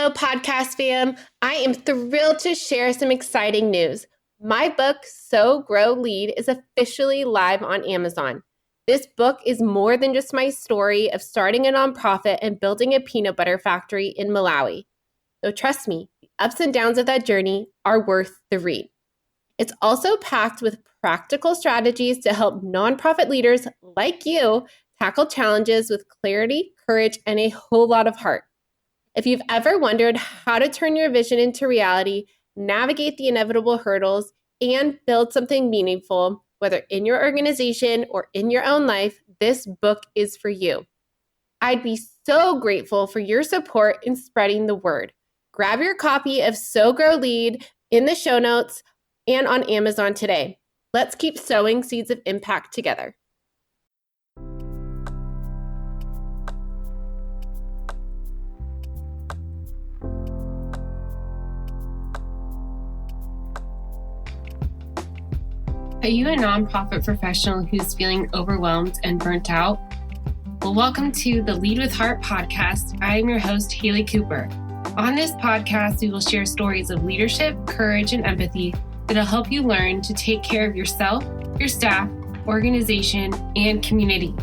Hello, podcast fam. I am thrilled to share some exciting news. My book, So Grow Lead, is officially live on Amazon. This book is more than just my story of starting a nonprofit and building a peanut butter factory in Malawi. So trust me, the ups and downs of that journey are worth the read. It's also packed with practical strategies to help nonprofit leaders like you tackle challenges with clarity, courage, and a whole lot of heart. If you've ever wondered how to turn your vision into reality, navigate the inevitable hurdles, and build something meaningful, whether in your organization or in your own life, this book is for you. I'd be so grateful for your support in spreading the word. Grab your copy of So Grow Lead in the show notes and on Amazon today. Let's keep sowing seeds of impact together. Are you a nonprofit professional who's feeling overwhelmed and burnt out? Well, welcome to the Lead with Heart podcast. I am your host, Haley Cooper. On this podcast, we will share stories of leadership, courage, and empathy that'll help you learn to take care of yourself, your staff, organization, and community.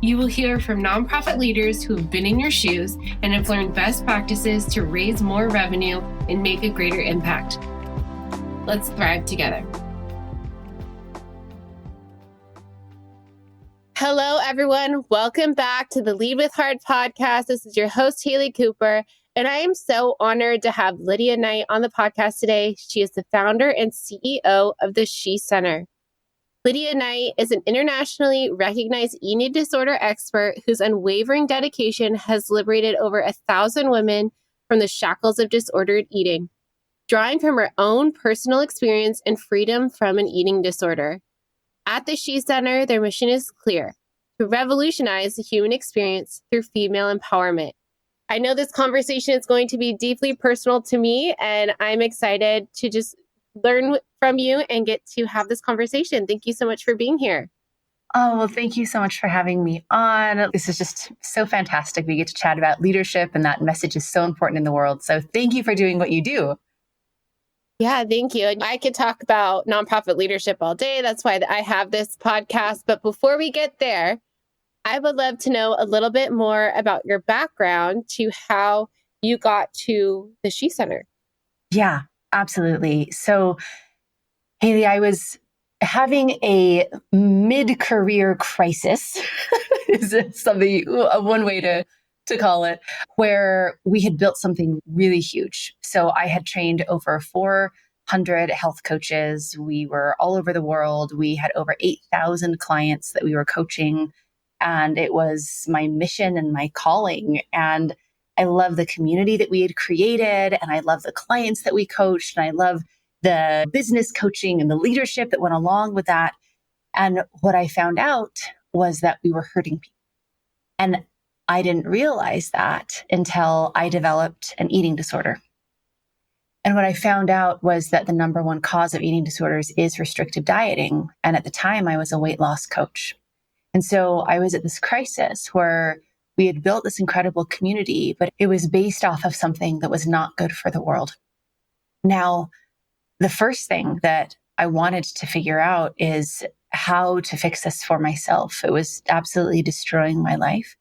You will hear from nonprofit leaders who have been in your shoes and have learned best practices to raise more revenue and make a greater impact. Let's thrive together. Hello, everyone. Welcome back to the Lead with Heart podcast. This is your host, Haley Cooper, and I am so honored to have Lydia Knight on the podcast today. She is the founder and CEO of the She Center. Lydia Knight is an internationally recognized eating disorder expert whose unwavering dedication has liberated over 1,000 women from the shackles of disordered eating, drawing from her own personal experience and freedom from an eating disorder. At the She Center, their mission is clear: to revolutionize the human experience through female empowerment. I know this conversation is going to be deeply personal to me, and I'm excited to just learn from you and get to have this conversation. Thank you so much for being here. Oh, well, thank you so much for having me on. This is just so fantastic. We get to chat about leadership, and that message is so important in the world. So thank you for doing what you do. Yeah, thank you. I could talk about nonprofit leadership all day. That's why I have this podcast. But before we get there, I would love to know a little bit more about your background to how you got to the She Center. Yeah, absolutely. So, Haley, I was having a mid-career crisis, is something, one way to call it, where we had built something really huge. So I had trained over 400 health coaches. We were all over the world. We had over 8,000 clients that we were coaching. And it was my mission and my calling. And I love the community that we had created. And I love the clients that we coached. And I love the business coaching and the leadership that went along with that. And what I found out was that we were hurting people. And I didn't realize that until I developed an eating disorder. And what I found out was that the number one cause of eating disorders is restrictive dieting. And at the time, I was a weight loss coach. And so I was at this crisis where we had built this incredible community, but it was based off of something that was not good for the world. Now, the first thing that I wanted to figure out is how to fix this for myself. It was absolutely destroying my life.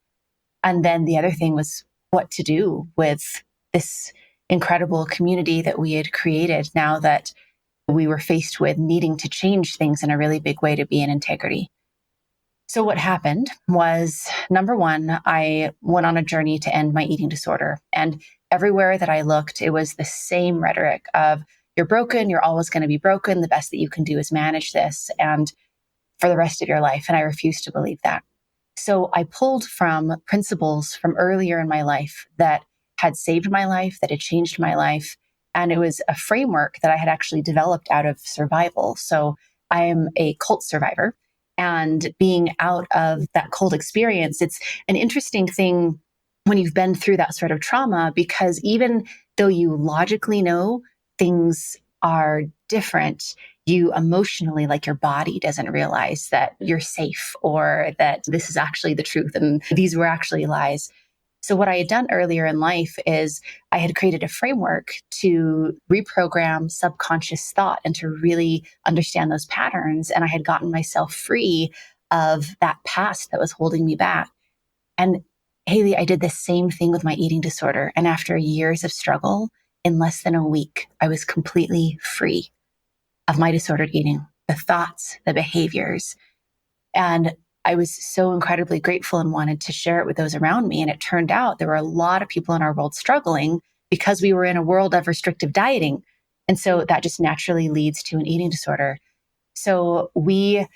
And then the other thing was what to do with this incredible community that we had created now that we were faced with needing to change things in a really big way to be in integrity. So what happened was, number one, I went on a journey to end my eating disorder. And everywhere that I looked, it was the same rhetoric of, you're broken, you're always going to be broken. The best that you can do is manage this and for the rest of your life. And I refused to believe that. So I pulled from principles from earlier in my life that had saved my life, that had changed my life. And it was a framework that I had actually developed out of survival. So I am a cult survivor. And being out of that cult experience, it's an interesting thing when you've been through that sort of trauma, because even though you logically know things are different, you emotionally, like your body doesn't realize that you're safe or that this is actually the truth and these were actually lies. So what I had done earlier in life is I had created a framework to reprogram subconscious thought and to really understand those patterns. And I had gotten myself free of that past that was holding me back. And Haley, I did the same thing with my eating disorder. And after years of struggle, in less than a week, I was completely free of my disordered eating, the thoughts, the behaviors. And I was so incredibly grateful and wanted to share it with those around me. And it turned out there were a lot of people in our world struggling because we were in a world of restrictive dieting. And so that just naturally leads to an eating disorder. So we,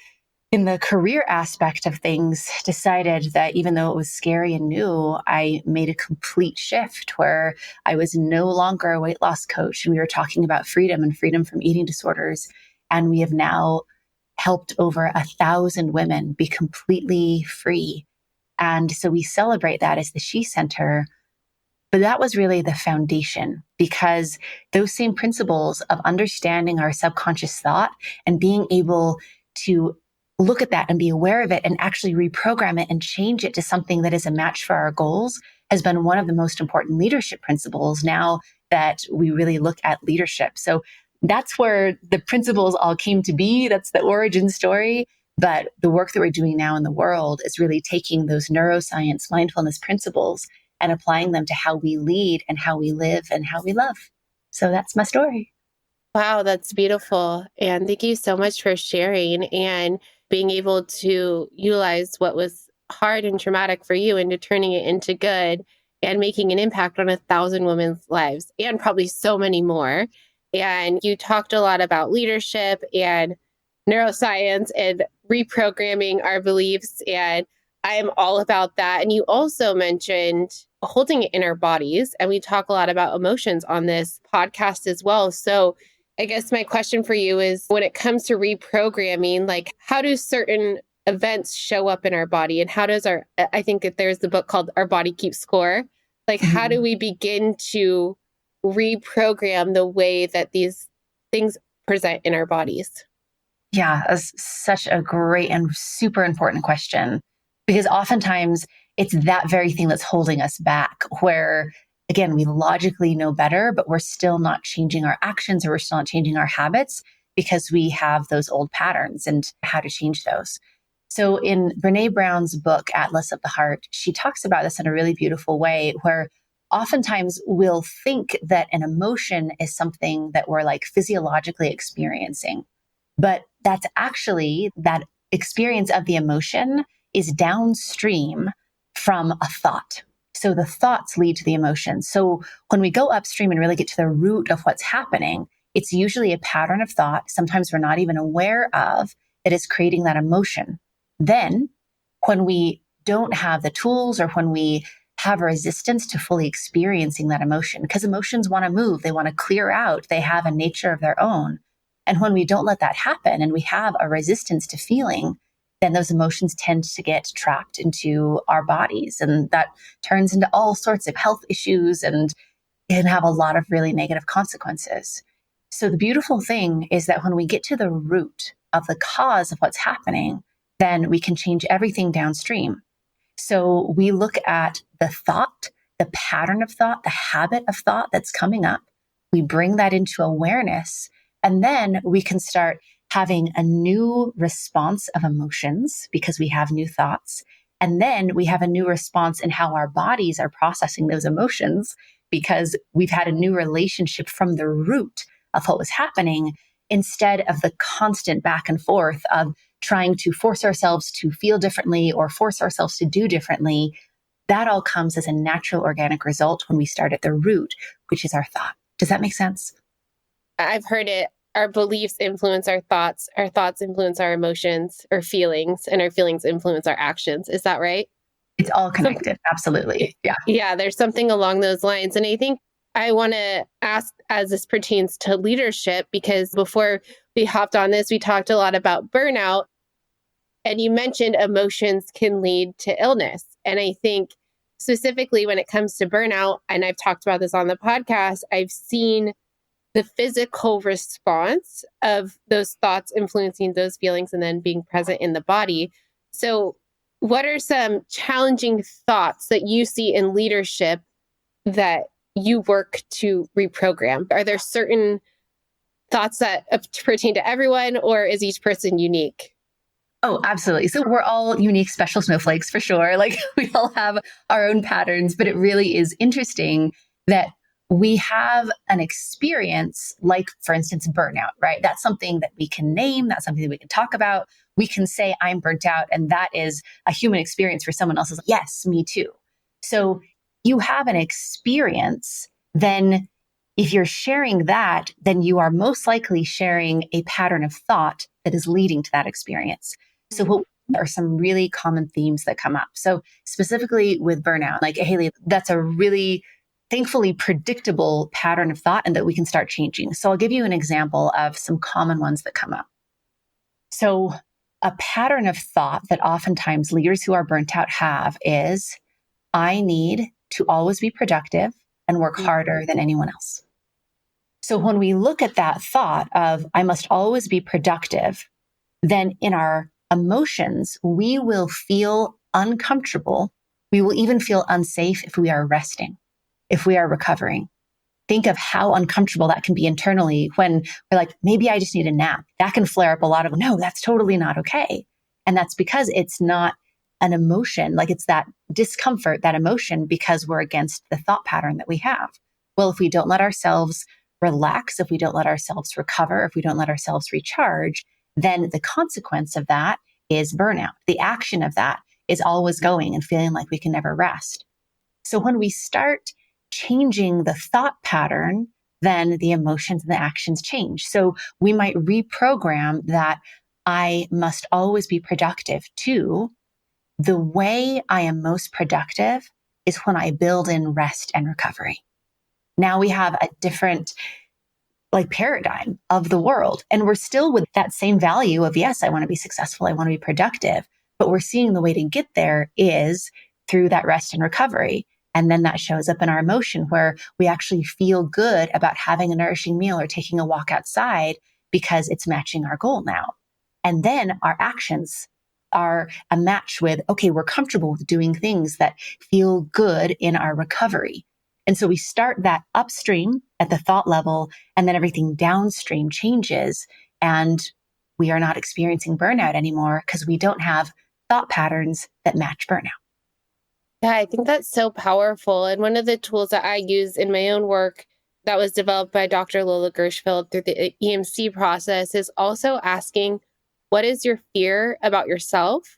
in the career aspect of things, decided that even though it was scary and new, I made a complete shift where I was no longer a weight loss coach. And we were talking about freedom and freedom from eating disorders. And we have now helped over 1,000 women be completely free. And so we celebrate that as the She Center. But that was really the foundation, because those same principles of understanding our subconscious thought and being able to look at that and be aware of it and actually reprogram it and change it to something that is a match for our goals has been one of the most important leadership principles now that we really look at leadership. So that's where the principles all came to be. That's the origin story. But the work that we're doing now in the world is really taking those neuroscience, mindfulness principles and applying them to how we lead and how we live and how we love. So that's my story. Wow, that's beautiful. And thank you so much for sharing and being able to utilize what was hard and traumatic for you into turning it into good and making an impact on 1,000 women's lives and probably so many more. And you talked a lot about leadership and neuroscience and reprogramming our beliefs. And I am all about that. And you also mentioned holding it in our bodies. And we talk a lot about emotions on this podcast as well. So I guess my question for you is, when it comes to reprogramming, like, how do certain events show up in our body? And how does I think that there's the book called Our Body Keeps Score. Like, how do we begin to reprogram the way that these things present in our bodies? Yeah, that's such a great and super important question, because oftentimes it's that very thing that's holding us back, where again, we logically know better, but we're still not changing our actions or we're still not changing our habits because we have those old patterns and how to change those. So in Brene Brown's book, Atlas of the Heart, she talks about this in a really beautiful way, where oftentimes we'll think that an emotion is something that we're like physiologically experiencing, but that's actually that experience of the emotion is downstream from a thought. So the thoughts lead to the emotions. So when we go upstream and really get to the root of what's happening, it's usually a pattern of thought. Sometimes we're not even aware of that is creating that emotion. Then when we don't have the tools or when we have a resistance to fully experiencing that emotion, because emotions want to move, they want to clear out, they have a nature of their own. And when we don't let that happen and we have a resistance to feeling, then those emotions tend to get trapped into our bodies. And that turns into all sorts of health issues and can have a lot of really negative consequences. So the beautiful thing is that when we get to the root of the cause of what's happening, then we can change everything downstream. So we look at the thought, the pattern of thought, the habit of thought that's coming up. We bring that into awareness, and then we can start having a new response of emotions because we have new thoughts. And then we have a new response in how our bodies are processing those emotions because we've had a new relationship from the root of what was happening, instead of the constant back and forth of trying to force ourselves to feel differently or force ourselves to do differently. That all comes as a natural organic result when we start at the root, which is our thought. Does that make sense? I've heard it. Our beliefs influence our thoughts influence our emotions or feelings, and our feelings influence our actions. Is that right? It's all connected. Absolutely. Yeah. Yeah, there's something along those lines. And I think I want to ask, as this pertains to leadership, because before we hopped on this, we talked a lot about burnout. And you mentioned emotions can lead to illness. And I think specifically when it comes to burnout, and I've talked about this on the podcast, I've seen the physical response of those thoughts influencing those feelings and then being present in the body. So What are some challenging thoughts that you see in leadership that you work to reprogram? Are there certain thoughts that pertain to everyone, or is each person unique? Oh, absolutely. So we're all unique, special snowflakes for sure. Like we all have our own patterns, but it really is interesting that we have an experience like, for instance, burnout, right? That's something that we can name. That's something that we can talk about. We can say, I'm burnt out. And that is a human experience for someone else. Is like, yes, me too. So you have an experience, then if you're sharing that, then you are most likely sharing a pattern of thought that is leading to that experience. So what are some really common themes that come up? So specifically with burnout, like Haley, that's a really thankfully predictable pattern of thought and that we can start changing. So I'll give you an example of some common ones that come up. So a pattern of thought that oftentimes leaders who are burnt out have is, I need to always be productive and work harder than anyone else. So when we look at that thought of, I must always be productive, then in our emotions, we will feel uncomfortable. We will even feel unsafe if we are resting, if we are recovering. Think of how uncomfortable that can be internally when we're like, maybe I just need a nap. That can flare up a lot of, no, that's totally not okay. And that's because it's not an emotion, like it's that discomfort, that emotion, because we're against the thought pattern that we have. Well, if we don't let ourselves relax, if we don't let ourselves recover, if we don't let ourselves recharge, then the consequence of that is burnout. The action of that is always going and feeling like we can never rest. So when we start changing the thought pattern, then the emotions and the actions change. So we might reprogram that I must always be productive to, the way I am most productive is when I build in rest and recovery. Now we have a different paradigm of the world. And we're still with that same value of, yes, I want to be successful. I want to be productive. But we're seeing the way to get there is through that rest and recovery. And then that shows up in our emotion where we actually feel good about having a nourishing meal or taking a walk outside because it's matching our goal now. And then our actions are a match with, okay, we're comfortable with doing things that feel good in our recovery. And so we start that upstream at the thought level, and then everything downstream changes. And we are not experiencing burnout anymore because we don't have thought patterns that match burnout. Yeah, I think that's so powerful. And one of the tools that I use in my own work that was developed by Dr. Lola Gershfield through the EMC process is also asking, what is your fear about yourself?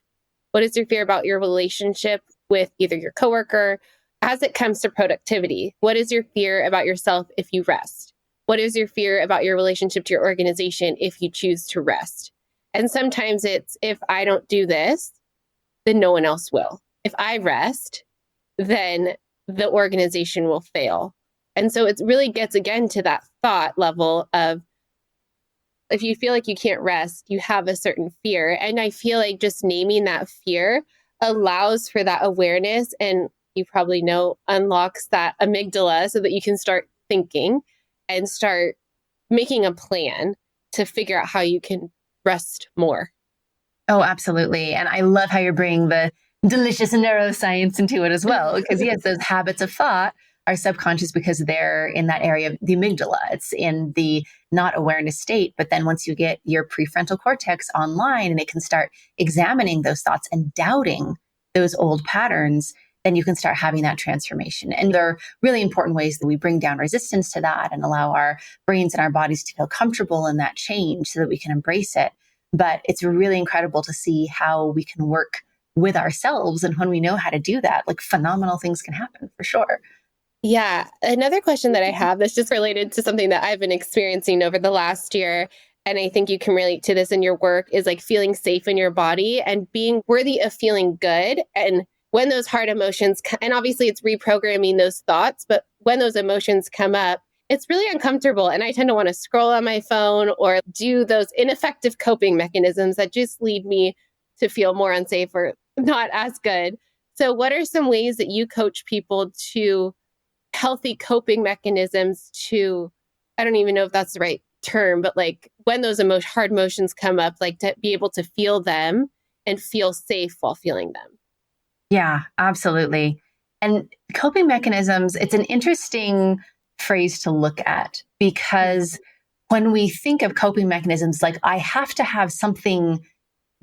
What is your fear about your relationship with either your coworker as it comes to productivity? What is your fear about yourself if you rest? What is your fear about your relationship to your organization if you choose to rest? And sometimes it's, if I don't do this, then no one else will. If I rest, then the organization will fail. And so it really gets again to that thought level of, if you feel like you can't rest, you have a certain fear. And I feel like just naming that fear allows for that awareness, and you probably know, unlocks that amygdala so that you can start thinking and start making a plan to figure out how you can rest more. Oh, absolutely. And I love how you're bringing the delicious neuroscience into it as well, because yes, those habits of thought are subconscious because they're in that area of the amygdala. It's in the not awareness state. But then once you get your prefrontal cortex online and it can start examining those thoughts and doubting those old patterns, then you can start having that transformation. And there are really important ways that we bring down resistance to that and allow our brains and our bodies to feel comfortable in that change so that we can embrace it. But it's really incredible to see how we can work with ourselves. And when we know how to do that, like phenomenal things can happen for sure. Yeah. Another question that I have that's just related to something that I've been experiencing over the last year, and I think you can relate to this in your work, is like feeling safe in your body and being worthy of feeling good. And when those hard emotions, and obviously it's reprogramming those thoughts, but when those emotions come up, it's really uncomfortable. And I tend to want to scroll on my phone or do those ineffective coping mechanisms that just lead me to feel more unsafe or not as good. So what are some ways that you coach people to healthy coping mechanisms to, I don't even know if that's the right term, but like when those hard emotions come up, like to be able to feel them and feel safe while feeling them. Yeah, absolutely. And coping mechanisms, it's an interesting phrase to look at because when we think of coping mechanisms, like I have to have something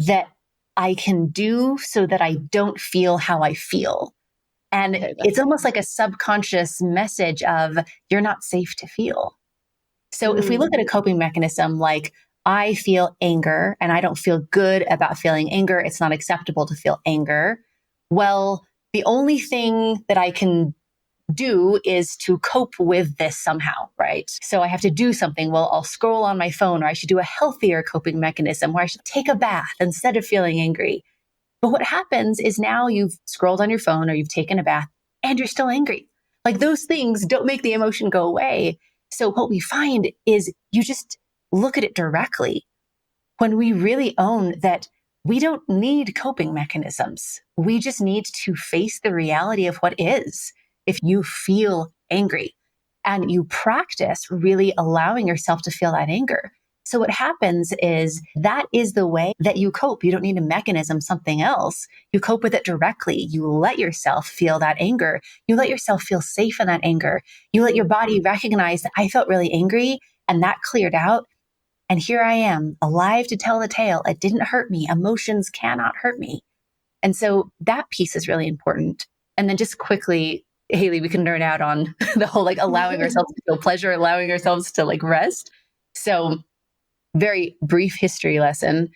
that I can do so that I don't feel how I feel. And Okay, it's almost like a subconscious message of you're not safe to feel. So if we look at a coping mechanism like I feel anger and I don't feel good about feeling anger, it's not acceptable to feel anger. Well, the only thing that I can do is to cope with this somehow, right? So I have to do something. Well, I'll scroll on my phone, or I should do a healthier coping mechanism where I should take a bath instead of feeling angry. But what happens is now you've scrolled on your phone or you've taken a bath and you're still angry. Like those things don't make the emotion go away. So what we find is you just look at it directly when we really own that we don't need coping mechanisms. We just need to face the reality of what is. If you feel angry and you practice really allowing yourself to feel that anger. So what happens is that is the way that you cope. You don't need a mechanism, something else. You cope with it directly. You let yourself feel that anger. You let yourself feel safe in that anger. You let your body recognize that I felt really angry and that cleared out. And here I am, alive to tell the tale. It didn't hurt me. Emotions cannot hurt me. And so that piece is really important. And then just quickly, Haley, we can nerd out on the whole like allowing ourselves to feel pleasure, allowing ourselves to like rest. So very brief history lesson.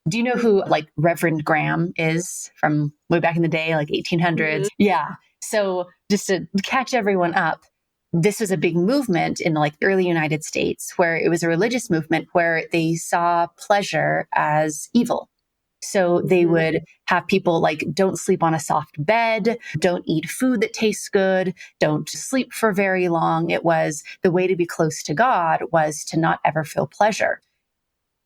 Do you know who like Reverend Graham is from way back in the day, like 1800s? Yeah. So just to catch everyone up, this was a big movement in like early United States where it was a religious movement where they saw pleasure as evil. So they would have people like, don't sleep on a soft bed, don't eat food that tastes good, don't sleep for very long. It was the way to be close to God was to not ever feel pleasure.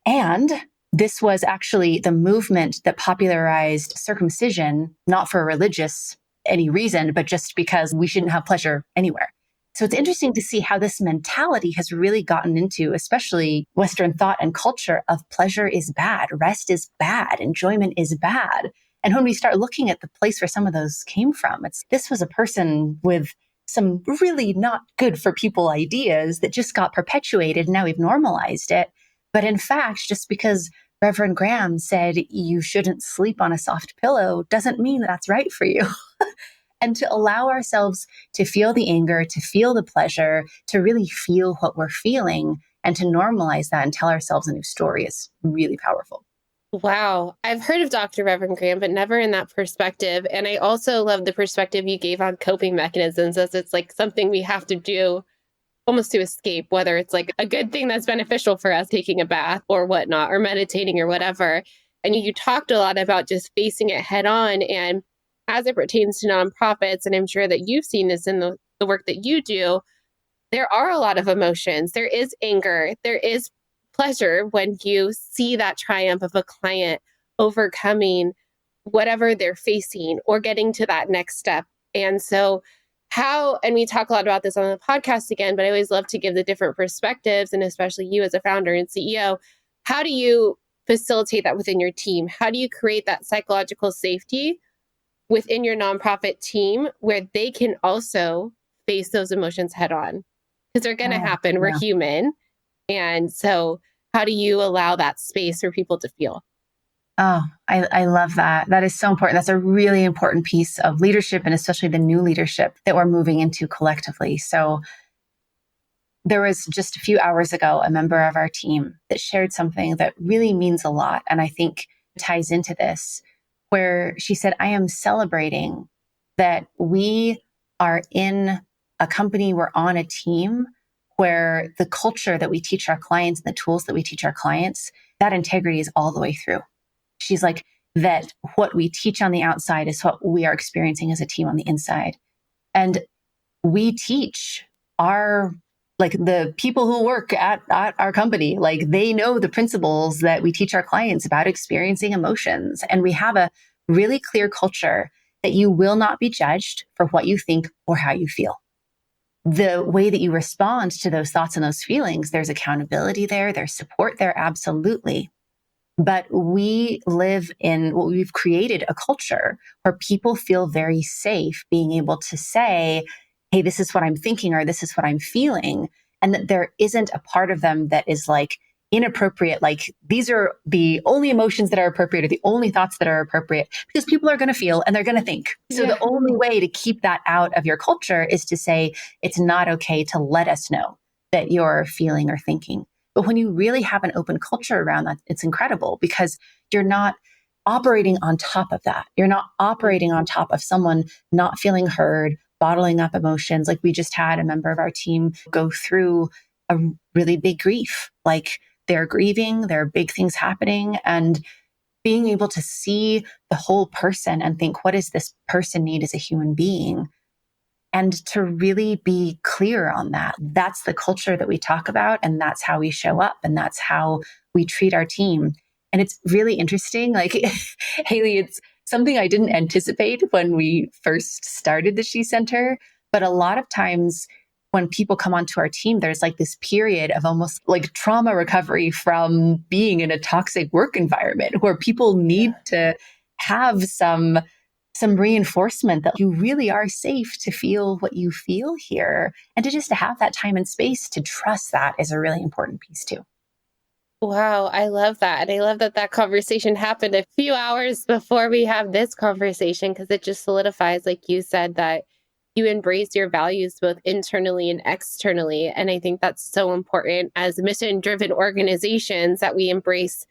And this was actually the movement that popularized circumcision, not for religious any reason, but just because we shouldn't have pleasure anywhere. So it's interesting to see how this mentality has really gotten into, especially Western thought and culture of pleasure is bad, rest is bad, enjoyment is bad. And when we start looking at the place where some of those came from, this was a person with some really not good for people ideas that just got perpetuated. And now we've normalized it. But in fact, just because Reverend Graham said you shouldn't sleep on a soft pillow doesn't mean that's right for you. And to allow ourselves to feel the anger, to feel the pleasure, to really feel what we're feeling, and to normalize that and tell ourselves a new story is really powerful. Wow. I've heard of Dr. Reverend Graham, but never in that perspective. And I also love the perspective you gave on coping mechanisms, as it's like something we have to do almost to escape, whether it's like a good thing that's beneficial for us, taking a bath or whatnot, or meditating or whatever. And you talked a lot about just facing it head on. And as it pertains to nonprofits, and I'm sure that you've seen this in the work that you do, there are a lot of emotions. There is anger. There is pleasure when you see that triumph of a client overcoming whatever they're facing or getting to that next step. And so and we talk a lot about this on the podcast again, but I always love to give the different perspectives, and especially you as a founder and CEO, how do you facilitate that within your team? How do you create that psychological safety within your nonprofit team where they can also face those emotions head on? Because they're going to happen. We're human. And so how do you allow that space for people to feel? Oh, I love that. That is so important. That's a really important piece of leadership, and especially the new leadership that we're moving into collectively. So there was just a few hours ago, a member of our team that shared something that really means a lot. And I think ties into this, where she said, I am celebrating that we are in a company, we're on a team where the culture that we teach our clients and the tools that we teach our clients, that integrity is all the way through. She's like, that what we teach on the outside is what we are experiencing as a team on the inside. And we teach the people who work at our company, like they know the principles that we teach our clients about experiencing emotions. And we have a really clear culture that you will not be judged for what you think or how you feel. The way that you respond to those thoughts and those feelings, there's accountability there, there's support there, absolutely. But we live in what we've created a culture where people feel very safe being able to say, hey, this is what I'm thinking, or this is what I'm feeling. And that there isn't a part of them that is like inappropriate. Like these are the only emotions that are appropriate or the only thoughts that are appropriate, because people are going to feel and they're going to think. So the only way to keep that out of your culture is to say, it's not okay to let us know that you're feeling or thinking. But when you really have an open culture around that, it's incredible because you're not operating on top of that. You're not operating on top of someone not feeling heard, bottling up emotions. Like we just had a member of our team go through a really big grief. Like they're grieving, there are big things happening, and being able to see the whole person and think, what does this person need as a human being? And to really be clear on that. That's the culture that we talk about, and that's how we show up, and that's how we treat our team. And it's really interesting. Like, Haley, it's something I didn't anticipate when we first started the She Center. But a lot of times when people come onto our team, there's like this period of almost like trauma recovery from being in a toxic work environment where people need to have some reinforcement that you really are safe to feel what you feel here. And to just to have that time and space to trust that is a really important piece too. Wow, I love that. And I love that that conversation happened a few hours before we have this conversation, because it just solidifies, like you said, that you embrace your values both internally and externally. And I think that's so important as mission-driven organizations, that we embrace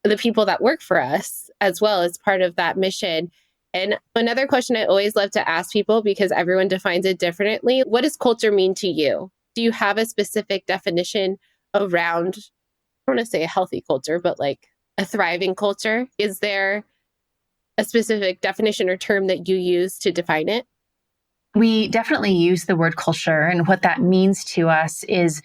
the people that work for us as well as part of that mission. And another question I always love to ask people, because everyone defines it differently: what does culture mean to you? Do you have a specific definition around, I want to say a healthy culture, but like a thriving culture? Is there a specific definition or term that you use to define it? We definitely use the word culture, and what that means to us is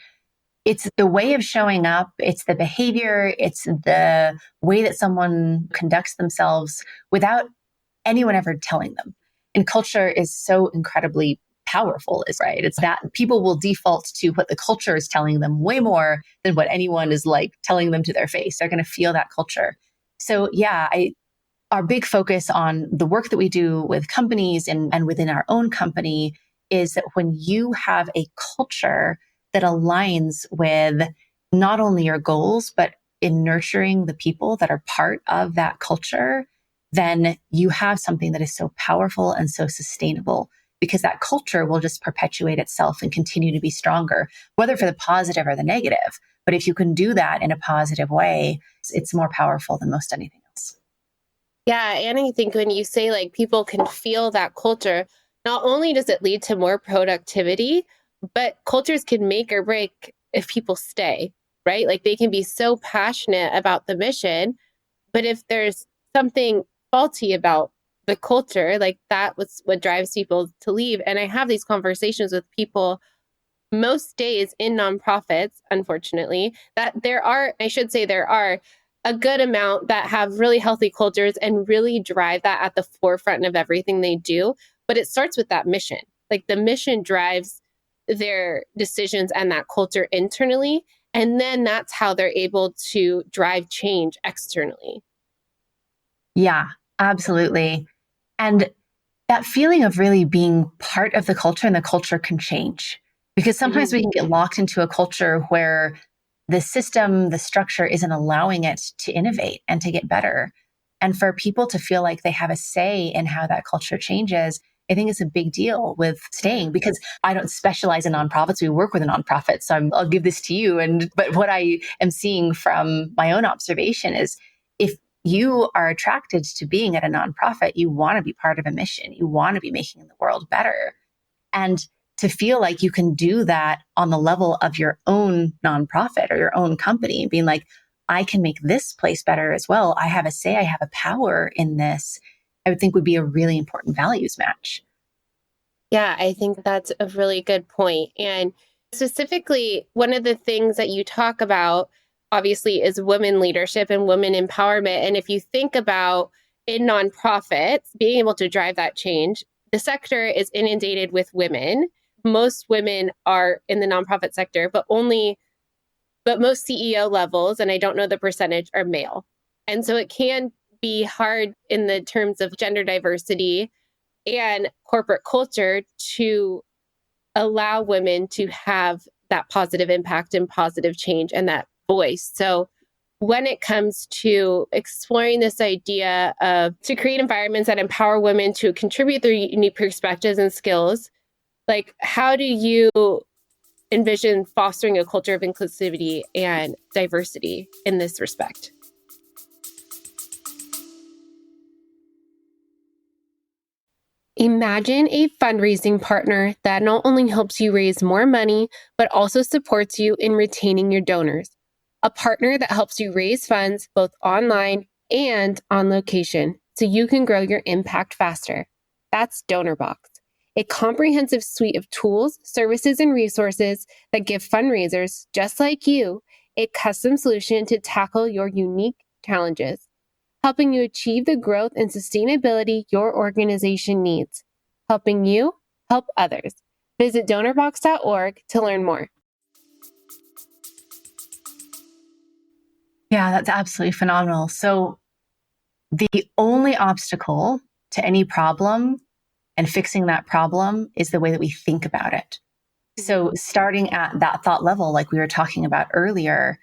it's the way of showing up, it's the behavior, it's the way that someone conducts themselves without anyone ever telling them. And culture is so incredibly powerful, is right. It's that people will default to what the culture is telling them way more than what anyone is like telling them to their face. They're going to feel that culture. So yeah, our big focus on the work that we do with companies and within our own company is that when you have a culture that aligns with not only your goals, but in nurturing the people that are part of that culture, then you have something that is so powerful and so sustainable, because that culture will just perpetuate itself and continue to be stronger, whether for the positive or the negative. But if you can do that in a positive way, it's more powerful than most anything else. Yeah. And I think when you say like people can feel that culture, not only does it lead to more productivity, but cultures can make or break if people stay, right? Like they can be so passionate about the mission, but if there's something faulty about the culture, like that was what drives people to leave. And I have these conversations with people most days in nonprofits, unfortunately, that I should say there are a good amount that have really healthy cultures and really drive that at the forefront of everything they do. But it starts with that mission. Like the mission drives their decisions and that culture internally. And then that's how they're able to drive change externally. Yeah, absolutely. And that feeling of really being part of the culture, and the culture can change, because sometimes we can get locked into a culture where the system, the structure isn't allowing it to innovate and to get better. And for people to feel like they have a say in how that culture changes, I think it's a big deal with staying, because I don't specialize in nonprofits. We work with a nonprofit. So I'll give this to you. But what I am seeing from my own observation is, if you are attracted to being at a nonprofit, you want to be part of a mission. You want to be making the world better. And to feel like you can do that on the level of your own nonprofit or your own company, being like, I can make this place better as well. I have a say, I have a power in this, I would think would be a really important values match. Yeah, I think that's a really good point. And specifically, one of the things that you talk about, obviously, is women leadership and women empowerment. And if you think about in nonprofits, being able to drive that change, the sector is inundated with women. Most women are in the nonprofit sector, but most CEO levels, and I don't know the percentage, are male. And so it can be hard in the terms of gender diversity and corporate culture to allow women to have that positive impact and positive change and that voice. So when it comes to exploring this idea of to create environments that empower women to contribute their unique perspectives and skills, like how do you envision fostering a culture of inclusivity and diversity in this respect? Imagine a fundraising partner that not only helps you raise more money, but also supports you in retaining your donors. A partner that helps you raise funds both online and on location so you can grow your impact faster. That's DonorBox, a comprehensive suite of tools, services, and resources that give fundraisers just like you a custom solution to tackle your unique challenges, helping you achieve the growth and sustainability your organization needs, helping you help others. Visit donorbox.org to learn more. Yeah, that's absolutely phenomenal. So the only obstacle to any problem and fixing that problem is the way that we think about it. So starting at that thought level, like we were talking about earlier,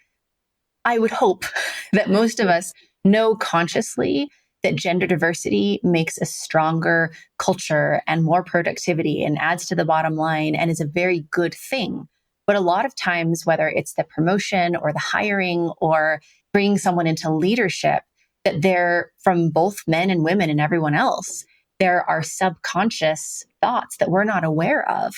I would hope that most of us know consciously that gender diversity makes a stronger culture and more productivity and adds to the bottom line and is a very good thing. But a lot of times, whether it's the promotion or the hiring or bringing someone into leadership, that they're from both men and women and everyone else, there are subconscious thoughts that we're not aware of,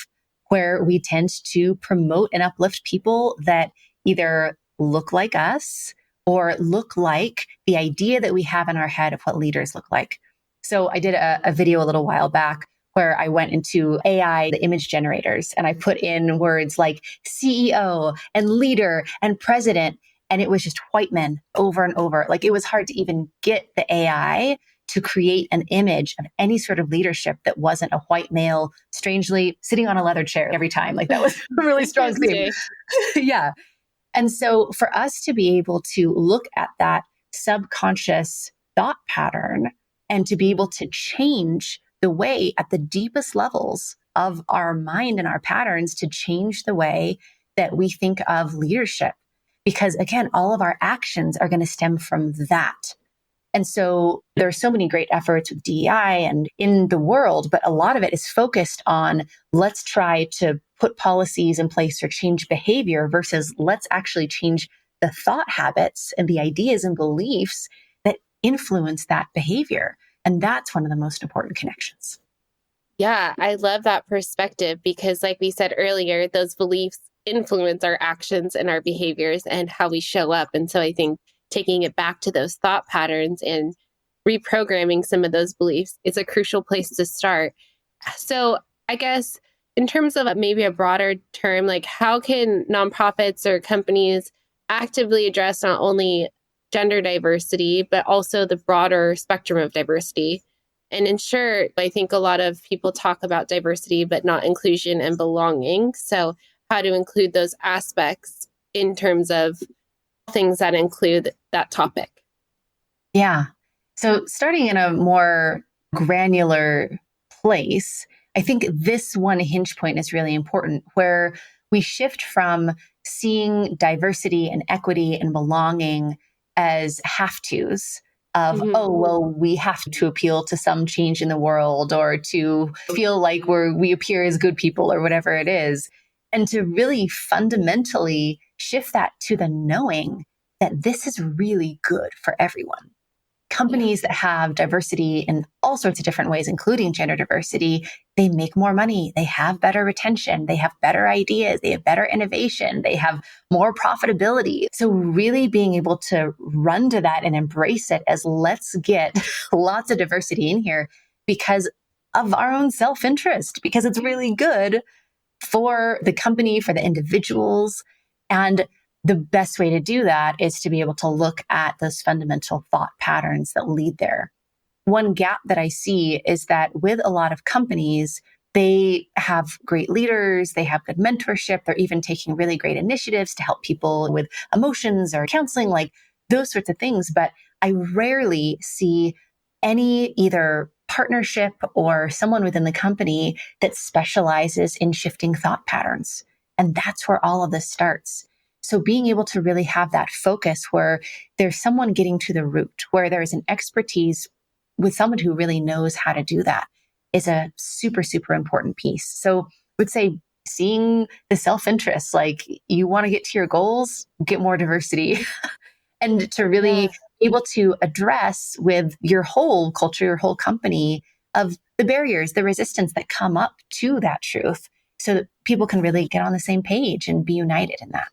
where we tend to promote and uplift people that either look like us or look like the idea that we have in our head of what leaders look like. So I did a video a little while back where I went into AI, the image generators, and I put in words like CEO and leader and president. And it was just white men over and over. Like it was hard to even get the AI to create an image of any sort of leadership that wasn't a white male, strangely sitting on a leather chair every time. Like that was a really strong theme. Yeah. And so for us to be able to look at that subconscious thought pattern and to be able to change the way at the deepest levels of our mind and our patterns to change the way that we think of leadership. Because again, all of our actions are going to stem from that. And so there are so many great efforts with DEI and in the world, but a lot of it is focused on let's try to put policies in place or change behavior versus let's actually change the thought habits and the ideas and beliefs that influence that behavior. And that's one of the most important connections. Yeah, I love that perspective because like we said earlier, those beliefs influence our actions and our behaviors and how we show up. And so I think taking it back to those thought patterns and reprogramming some of those beliefs is a crucial place to start. So I guess in terms of maybe a broader term, like how can nonprofits or companies actively address not only gender diversity, but also the broader spectrum of diversity and ensure, I think a lot of people talk about diversity, but not inclusion and belonging. So how to include those aspects in terms of things that include that topic. Yeah. So starting in a more granular place, I think this one hinge point is really important where we shift from seeing diversity and equity and belonging as have-tos of, oh, well, we have to appeal to some change in the world or to feel like we appear as good people or whatever it is. And to really fundamentally shift that to the knowing that this is really good for everyone. Companies that have diversity in all sorts of different ways, including gender diversity, they make more money. They have better retention. They have better ideas. They have better innovation. They have more profitability. So really being able to run to that and embrace it as let's get lots of diversity in here because of our own self-interest, because it's really good for the company, for the individuals. And the best way to do that is to be able to look at those fundamental thought patterns that lead there. One gap that I see is that with a lot of companies, they have great leaders, they have good mentorship, they're even taking really great initiatives to help people with emotions or counseling, like those sorts of things. But I rarely see any either partnership or someone within the company that specializes in shifting thought patterns. And that's where all of this starts. So being able to really have that focus where there's someone getting to the root, where there's an expertise with someone who really knows how to do that is a super, super important piece. So I would say seeing the self-interest, like you want to get to your goals, get more diversity and to really be able to address with your whole culture, your whole company of the barriers, the resistance that come up to that truth so that people can really get on the same page and be united in that.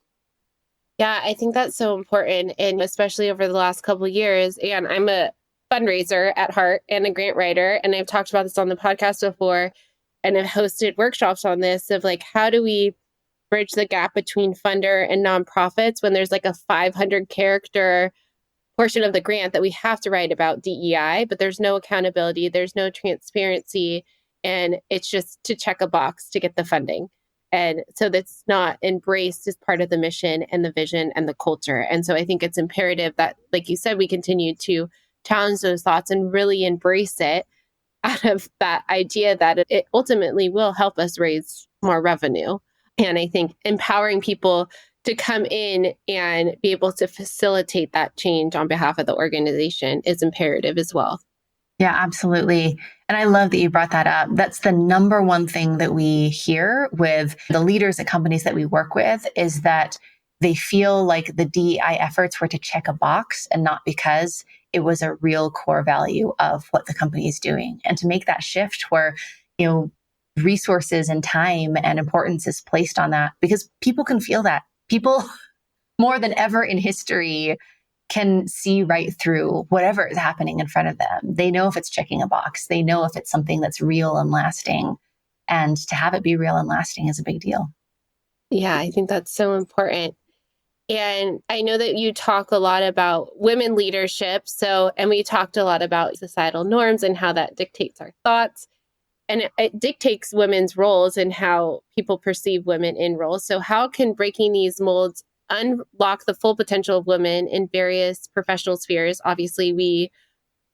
Yeah, I think that's so important. And especially over the last couple of years, and I'm a fundraiser at heart and a grant writer. And I've talked about this on the podcast before and I've hosted workshops on this of like, how do we bridge the gap between funder and nonprofits when there's like a 500 character portion of the grant that we have to write about DEI, but there's no accountability, there's no transparency, and it's just to check a box to get the funding. And so that's not embraced as part of the mission and the vision and the culture. And so I think it's imperative that, like you said, we continue to challenge those thoughts and really embrace it out of that idea that it ultimately will help us raise more revenue. And I think empowering people to come in and be able to facilitate that change on behalf of the organization is imperative as well. Yeah, absolutely. And I love that you brought that up. That's the number one thing that we hear with the leaders at companies that we work with is that they feel like the DEI efforts were to check a box and not because it was a real core value of what the company is doing. And to make that shift where, resources and time and importance is placed on that because people can feel that. People more than ever in history can see right through whatever is happening in front of them. They know if it's checking a box. They know if it's something that's real and lasting. And to have it be real and lasting is a big deal. Yeah, I think that's so important. And I know that you talk a lot about women leadership. And we talked a lot about societal norms and how that dictates our thoughts. And it dictates women's roles and how people perceive women in roles. So how can breaking these molds unlock the full potential of women in various professional spheres? Obviously, we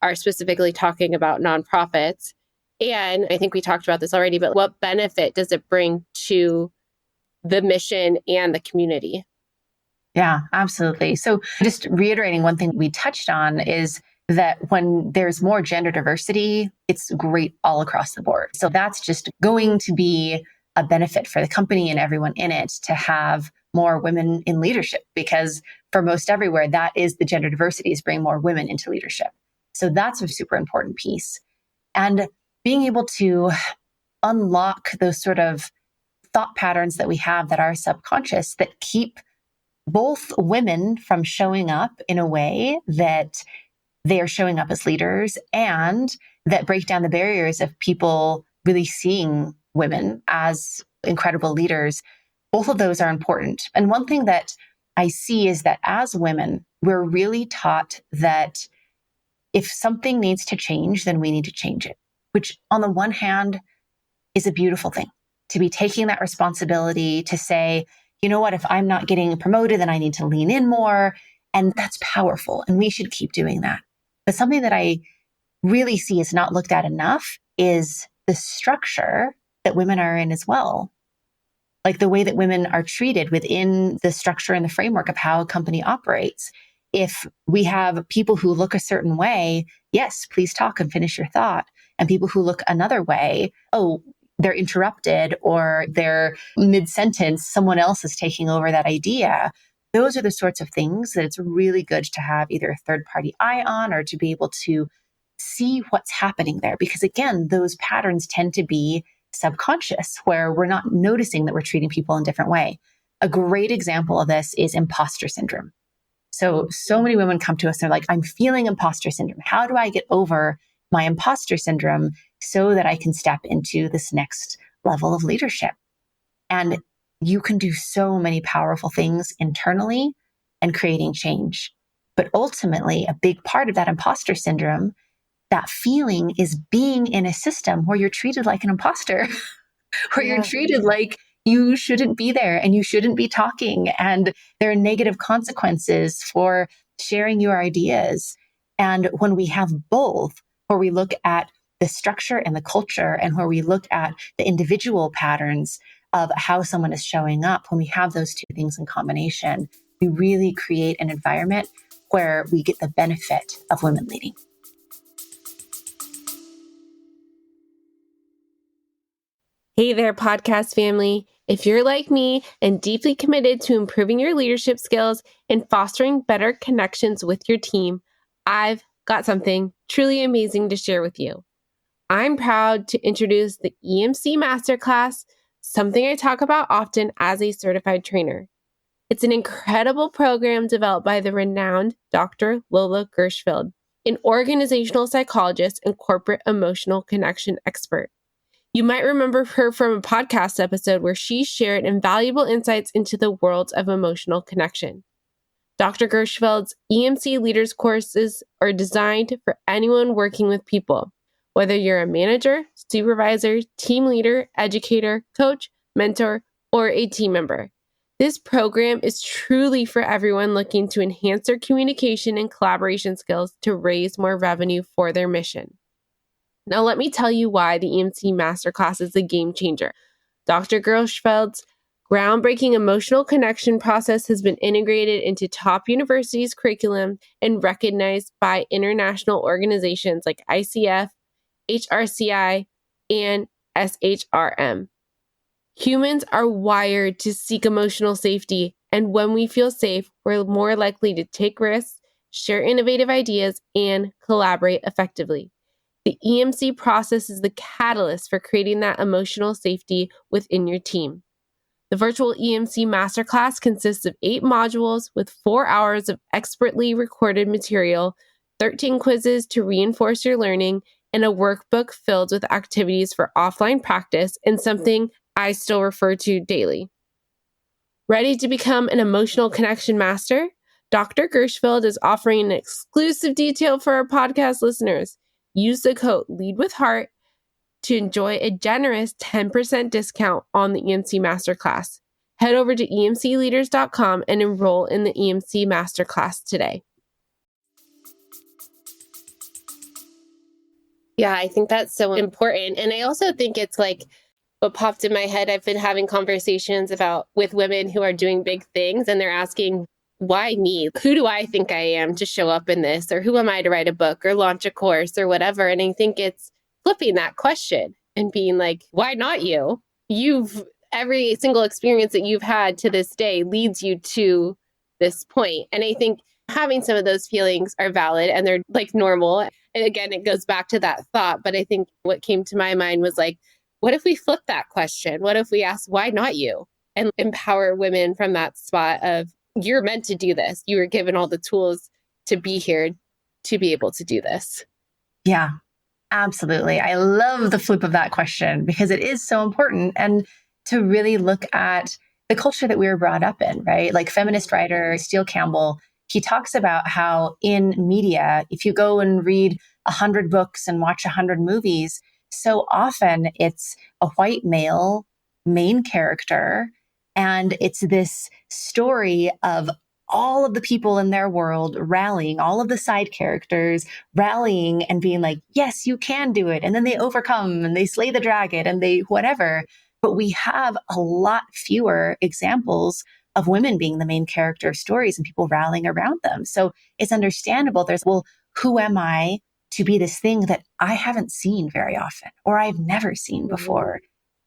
are specifically talking about nonprofits. And I think we talked about this already, but what benefit does it bring to the mission and the community? Yeah, absolutely. So just reiterating one thing we touched on is that when there's more gender diversity, it's great all across the board. So that's just going to be a benefit for the company and everyone in it to have more women in leadership, because for most everywhere, that is the gender diversity is bringing more women into leadership. So that's a super important piece. And being able to unlock those sort of thought patterns that we have that are subconscious that keep both women from showing up in a way that they are showing up as leaders and that break down the barriers of people really seeing women as incredible leaders. Both of those are important. And one thing that I see is that as women, we're really taught that if something needs to change, then we need to change it, which on the one hand is a beautiful thing to be taking that responsibility to say, you know what, if I'm not getting promoted, then I need to lean in more. And that's powerful. And we should keep doing that. But something that I really see is not looked at enough is the structure that women are in as well. Like the way that women are treated within the structure and the framework of how a company operates. If we have people who look a certain way, yes, please talk and finish your thought. And people who look another way, oh, they're interrupted or they're mid-sentence, someone else is taking over that idea. Those are the sorts of things that it's really good to have either a third-party eye on or to be able to see what's happening there. Because again, those patterns tend to be subconscious where we're not noticing that we're treating people in a different way. A great example of this is imposter syndrome. So many women come to us and they're like, I'm feeling imposter syndrome. How do I get over my imposter syndrome so that I can step into this next level of leadership? And you can do so many powerful things internally and creating change. But ultimately, a big part of that imposter syndrome, that feeling is being in a system where you're treated like an imposter, where you're treated like you shouldn't be there and you shouldn't be talking. And there are negative consequences for sharing your ideas. And when we have both, where we look at the structure and the culture, and where we look at the individual patterns of how someone is showing up, when we have those two things in combination, we really create an environment where we get the benefit of women leading. Hey there, podcast family. If you're like me and deeply committed to improving your leadership skills and fostering better connections with your team, I've got something truly amazing to share with you. I'm proud to introduce the EMC Masterclass, something I talk about often as a certified trainer. It's an incredible program developed by the renowned Dr. Lola Gershfeld, an organizational psychologist and corporate emotional connection expert. You might remember her from a podcast episode where she shared invaluable insights into the world of emotional connection. Dr. Gershfeld's EMC Leaders courses are designed for anyone working with people, whether you're a manager, supervisor, team leader, educator, coach, mentor, or a team member. This program is truly for everyone looking to enhance their communication and collaboration skills to raise more revenue for their mission. Now, let me tell you why the EMC Masterclass is a game changer. Dr. Gershfeld's groundbreaking emotional connection process has been integrated into top universities' curriculum and recognized by international organizations like ICF, HRCI, and SHRM. Humans are wired to seek emotional safety, and when we feel safe, we're more likely to take risks, share innovative ideas, and collaborate effectively. The EMC process is the catalyst for creating that emotional safety within your team. The virtual EMC Masterclass consists of 8 modules with 4 hours of expertly recorded material, 13 quizzes to reinforce your learning, and a workbook filled with activities for offline practice and something I still refer to daily. Ready to become an emotional connection master? Dr. Gershfeld is offering an exclusive detail for our podcast listeners. Use the code LEADWITHHEART to enjoy a generous 10% discount on the EMC Masterclass. Head over to emcleaders.com and enroll in the EMC Masterclass today. Yeah, I think that's so important. And I also think it's like what popped in my head. I've been having conversations with women who are doing big things, and they're asking, why me? Who do I think I am to show up in this? Or who am I to write a book or launch a course or whatever? And I think it's flipping that question and being like, why not you? Every single experience that you've had to this day leads you to this point. And I think having some of those feelings are valid and they're like normal. And again, it goes back to that thought. But I think what came to my mind was like, what if we flip that question? What if we ask, why not you? And empower women from that spot of, you're meant to do this. You were given all the tools to be here to be able to do this. Yeah, absolutely. I love the flip of that question because it is so important, and to really look at the culture that we were brought up in, right? Like feminist writer Steele Campbell, he talks about how in media, if you go and read 100 books and watch 100 movies, so often it's a white male main character. And it's this story of all of the people in their world rallying, all of the side characters rallying and being like, yes, you can do it. And then they overcome and they slay the dragon and they whatever. But we have a lot fewer examples of women being the main character stories and people rallying around them. So it's understandable. Who am I to be this thing that I haven't seen very often or I've never seen before?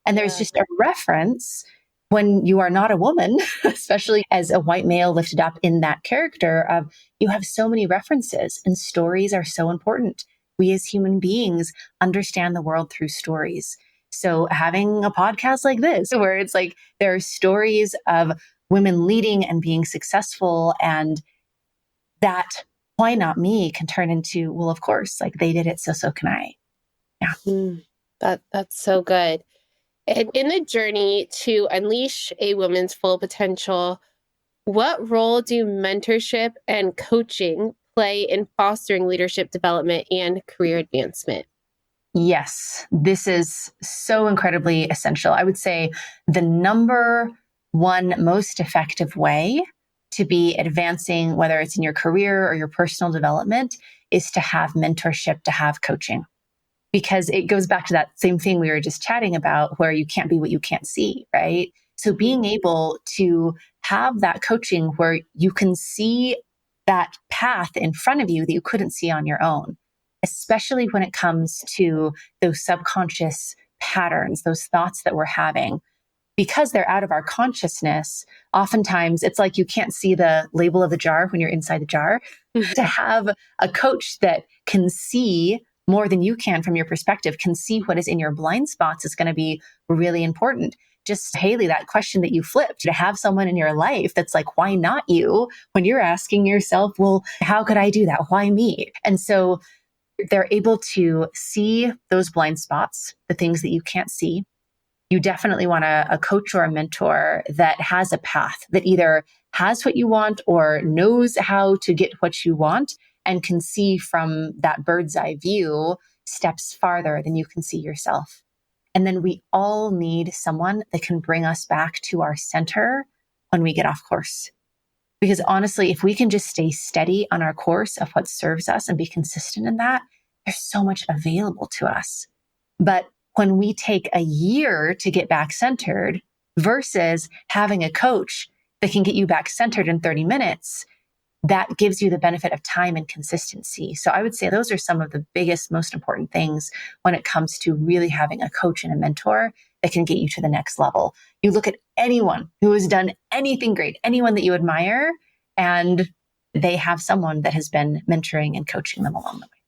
And there's just a reference when you are not a woman, especially as a white male lifted up in that character of, you have so many references, and stories are so important. We as human beings understand the world through stories. So having a podcast like this, where it's like, there are stories of women leading and being successful, and that why not me can turn into, well, of course, like they did it, so can I. Yeah. That's so good. And in the journey to unleash a woman's full potential, what role do mentorship and coaching play in fostering leadership development and career advancement? Yes, this is so incredibly essential. I would say the number one most effective way to be advancing, whether it's in your career or your personal development, is to have mentorship, to have coaching, because it goes back to that same thing we were just chatting about, where you can't be what you can't see, right? So being able to have that coaching where you can see that path in front of you that you couldn't see on your own, especially when it comes to those subconscious patterns, those thoughts that we're having, because they're out of our consciousness. Oftentimes it's like you can't see the label of the jar when you're inside the jar. To have a coach that can see more than you can from your perspective, can see what is in your blind spots, is going to be really important. Just, Haley, that question that you flipped, to have someone in your life that's like, why not you? When you're asking yourself, well, how could I do that? Why me? And so they're able to see those blind spots, the things that you can't see. You definitely want a coach or a mentor that has a path, that either has what you want or knows how to get what you want, and can see from that bird's eye view steps farther than you can see yourself. And then we all need someone that can bring us back to our center when we get off course. Because honestly, if we can just stay steady on our course of what serves us and be consistent in that, there's so much available to us. But when we take a year to get back centered versus having a coach that can get you back centered in 30 minutes, that gives you the benefit of time and consistency. So I would say those are some of the biggest, most important things when it comes to really having a coach and a mentor that can get you to the next level. You look at anyone who has done anything great, anyone that you admire, and they have someone that has been mentoring and coaching them along the way.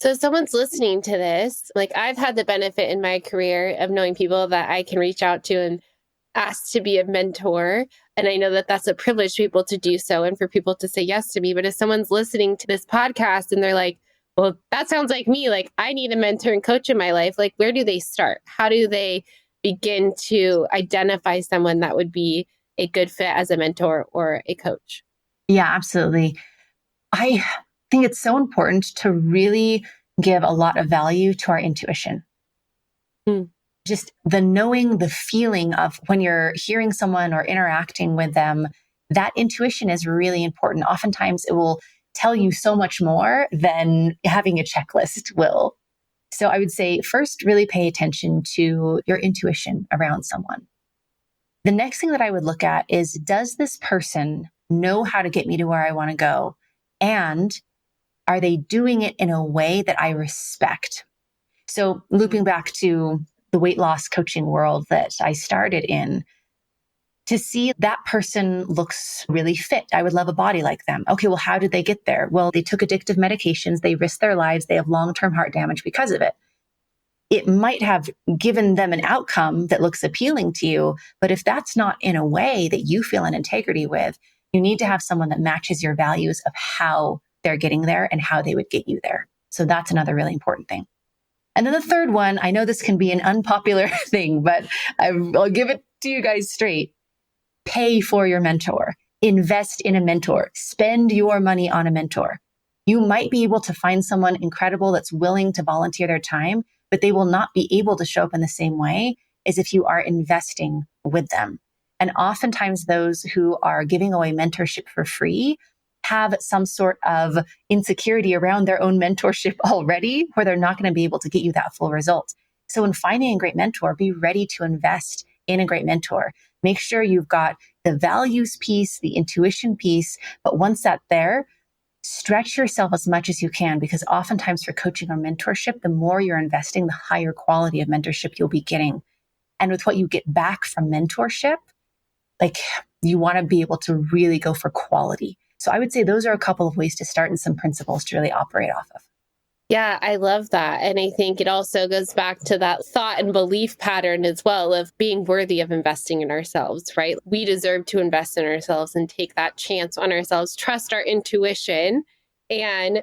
So if someone's listening to this, like I've had the benefit in my career of knowing people that I can reach out to and ask to be a mentor. And I know that that's a privilege for people to do so and for people to say yes to me. But if someone's listening to this podcast and they're like, well, that sounds like me, like I need a mentor and coach in my life, like where do they start? How do they begin to identify someone that would be a good fit as a mentor or a coach? Yeah, absolutely. I think it's so important to really give a lot of value to our intuition. Just the knowing, the feeling of when you're hearing someone or interacting with them, that intuition is really important. Oftentimes it will tell you so much more than having a checklist will. So I would say first, really pay attention to your intuition around someone. The next thing that I would look at is, does this person know how to get me to where I want to go? And are they doing it in a way that I respect? So looping back to the weight loss coaching world that I started in, to see that person looks really fit. I would love a body like them. Okay, well, how did they get there? Well, they took addictive medications. They risked their lives. They have long-term heart damage because of it. It might have given them an outcome that looks appealing to you, but if that's not in a way that you feel in integrity with, you need to have someone that matches your values of how they're getting there and how they would get you there. So that's another really important thing. And then the third one, I know this can be an unpopular thing, but I'll give it to you guys straight. Pay for your mentor. Invest in a mentor. Spend your money on a mentor. You might be able to find someone incredible that's willing to volunteer their time, but they will not be able to show up in the same way as if you are investing with them. And oftentimes those who are giving away mentorship for free have some sort of insecurity around their own mentorship already, where they're not going to be able to get you that full result. So in finding a great mentor, be ready to invest in a great mentor. Make sure you've got the values piece, the intuition piece, but once that's there, stretch yourself as much as you can, because oftentimes for coaching or mentorship, the more you're investing, the higher quality of mentorship you'll be getting. And with what you get back from mentorship, like you want to be able to really go for quality. So I would say those are a couple of ways to start and some principles to really operate off of. Yeah, I love that. And I think it also goes back to that thought and belief pattern as well of being worthy of investing in ourselves, right? We deserve to invest in ourselves and take that chance on ourselves, trust our intuition, and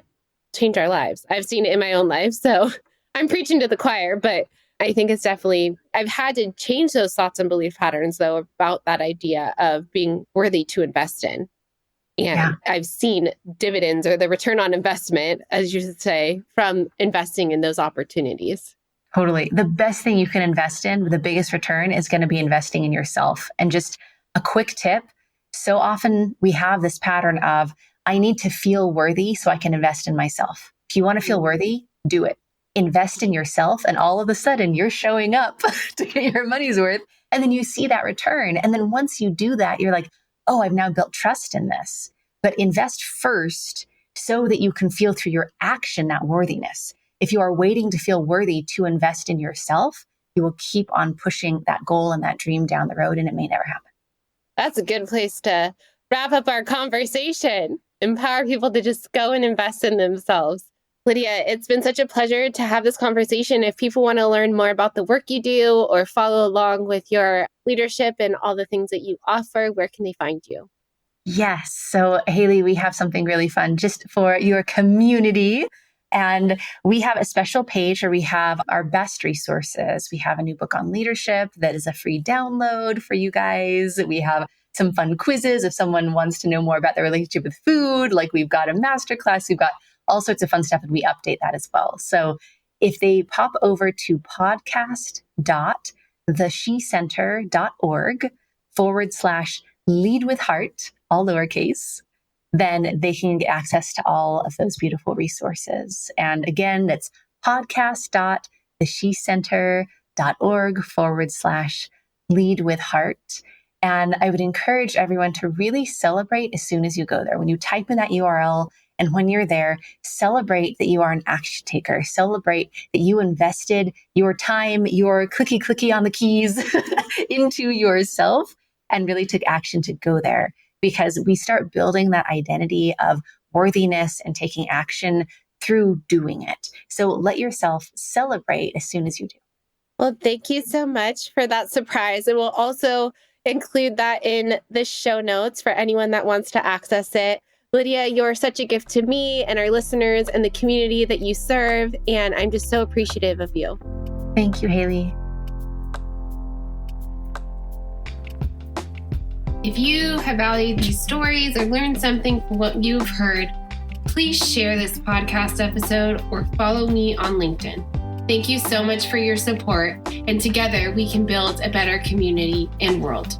change our lives. I've seen it in my own life. So I'm preaching to the choir, but I think it's definitely, I've had to change those thoughts and belief patterns, though, about that idea of being worthy to invest in. And I've seen dividends, or the return on investment, as you should say, from investing in those opportunities. Totally. The best thing you can invest in, the biggest return, is going to be investing in yourself. And just a quick tip. So often we have this pattern of, I need to feel worthy so I can invest in myself. If you want to feel worthy, do it. Invest in yourself, and all of a sudden you're showing up to get your money's worth. And then you see that return. And then once you do that, you're like, oh, I've now built trust in this. But invest first so that you can feel through your action that worthiness. If you are waiting to feel worthy to invest in yourself, you will keep on pushing that goal and that dream down the road, and it may never happen. That's a good place to wrap up our conversation. Empower people to just go and invest in themselves. Lydia, it's been such a pleasure to have this conversation. If people want to learn more about the work you do or follow along with your leadership and all the things that you offer, where can they find you? Yes. So Haley, we have something really fun just for your community. And we have a special page where we have our best resources. We have a new book on leadership that is a free download for you guys. We have some fun quizzes if someone wants to know more about their relationship with food. Like we've got a masterclass, we've got all sorts of fun stuff, and we update that as well. So if they pop over to podcast.theshecenter.org/lead with heart, all lowercase, then they can get access to all of those beautiful resources. And again, that's podcast.theshecenter.org/lead with heart. And I would encourage everyone to really celebrate as soon as you go there. When you type in that URL and when you're there, celebrate that you are an action taker. Celebrate that you invested your time, your clicky on the keys into yourself and really took action to go there. Because we start building that identity of worthiness and taking action through doing it. So let yourself celebrate as soon as you do. Well, thank you so much for that surprise. And we'll also include that in the show notes for anyone that wants to access it. Lydia, you're such a gift to me and our listeners and the community that you serve. And I'm just so appreciative of you. Thank you, Haley. If you have valued these stories or learned something from what you've heard, please share this podcast episode or follow me on LinkedIn. Thank you so much for your support, and together we can build a better community and world.